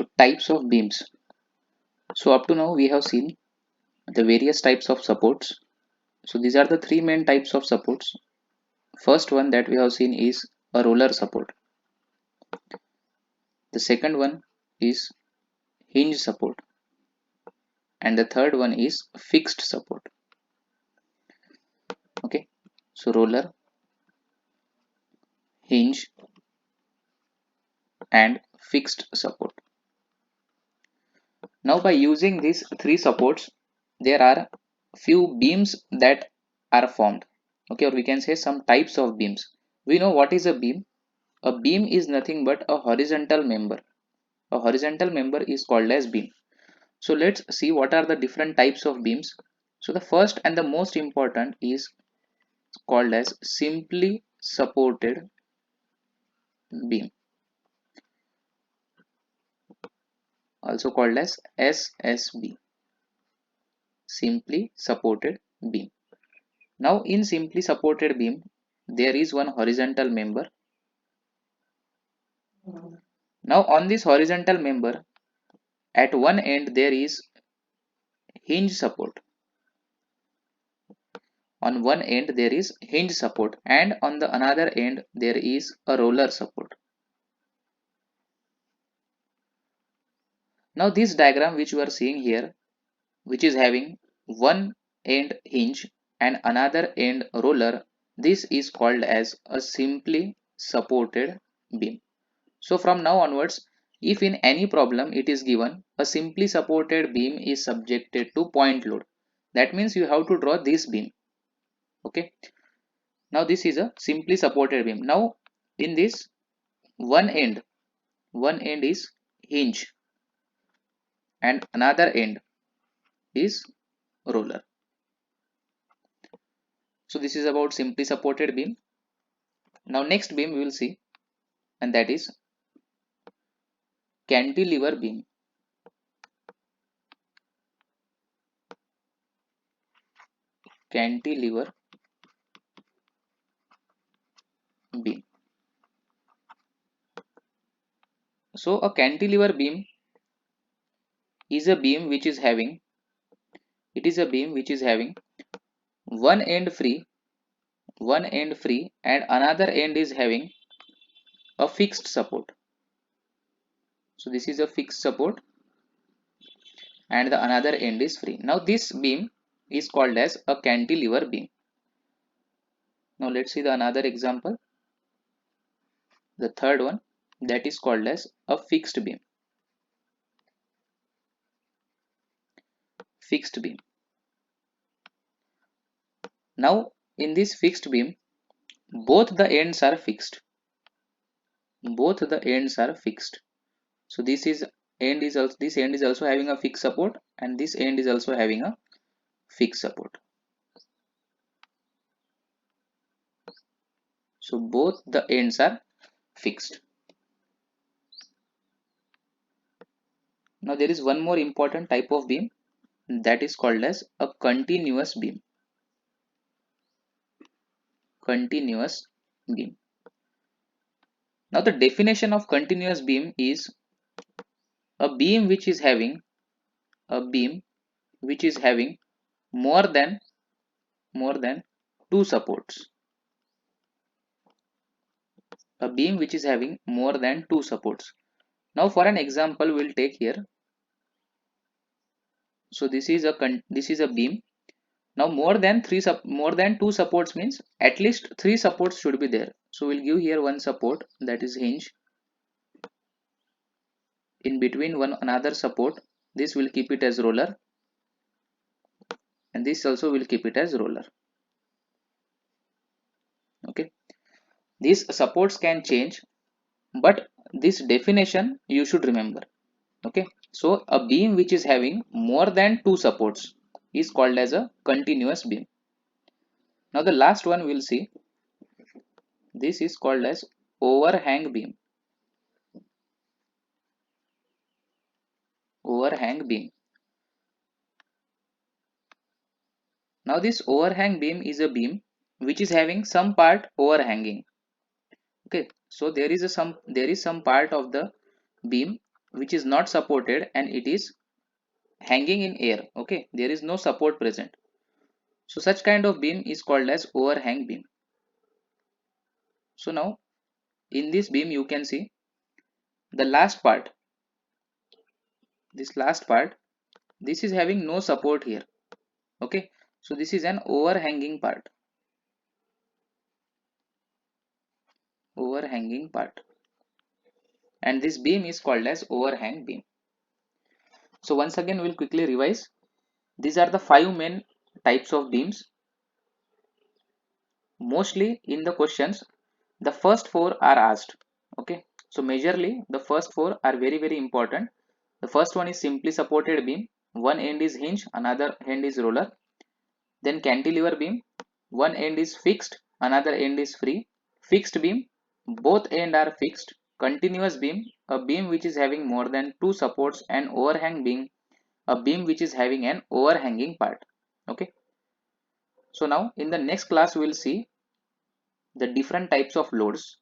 So types of beams. So up to now we have seen the various types of supports. So these are the three main types of supports. First one that we have seen is a roller support. The second one is hinge support, and the third one is fixed support. Okay, so roller, hinge, and fixed support. Now by using these three supports, there are few beams that are formed. Okay, or we can say some types of beams. We know what is a beam. A beam is nothing but a horizontal member. A horizontal member is called as beam. So let's see what are the different types of beams. So the first and the most important is called as simply supported beam, also called as SSB, simply supported beam. Now in simply supported beam, there is one horizontal member. Now on this horizontal member, at one end there is hinge support. On one end there is hinge support, and on the another end there is a roller support. Now this diagram which you are seeing here, which is having one end hinge and another end roller, this is called as a simply supported beam. So from now onwards, if in any problem it is given a simply supported beam is subjected to point load, that means you have to draw this beam. Okay, now this is a simply supported beam. Now in this one end is hinge and another end is roller. So this is about simply supported beam. Now next beam we will see, and that is cantilever beam. Cantilever beam. So a cantilever beam is a beam which is having, it is a beam which is having one end free, and another end is having a fixed support. So this is a fixed support and the another end is free. Now this beam is called as a cantilever beam. Now let's see the another example. The third one, that is called as a fixed beam. Fixed beam. Now in this fixed beam, both the ends are fixed. Both the ends are fixed. So this end is also having a fixed support, and this end is also having a fixed support. So both the ends are fixed. Now there is one more important type of beam, that is called as a continuous beam. Continuous beam. Now the definition of continuous beam is a beam which is having more than two supports. A beam which is having more than two supports. Now for an example we'll take here. So this is a beam. Now more than two supports means at least three supports should be there. So we'll give here one support, that is hinge. In between one another support, this will keep it as roller, and this also will keep it as roller. Okay, these supports can change, but this definition you should remember. Okay, so a beam which is having more than two supports is called as a continuous beam. Now the last one we'll see, this is called as overhang beam. Overhang beam. Now this overhang beam is a beam which is having some part overhanging. Okay, so there is some part of the beam which is not supported and it is hanging in air. Okay, there is no support present. So such kind of beam is called as overhang beam. So now in this beam you can see the last part, this last part, this is having no support here. Okay, so this is an overhanging part, overhanging part, and this beam is called as overhang beam. So once again we'll quickly revise. These are the five main types of beams. Mostly in the questions the first four are asked. Okay, so majorly the first four are very important. The first one is simply supported beam, one end is hinge, another end is roller. Then cantilever beam, one end is fixed, another end is free. Fixed beam, both end are fixed. Continuous beam, a beam which is having more than two supports. And overhang beam, a beam which is having an overhanging part. Okay, so now in the next class we will see the different types of loads.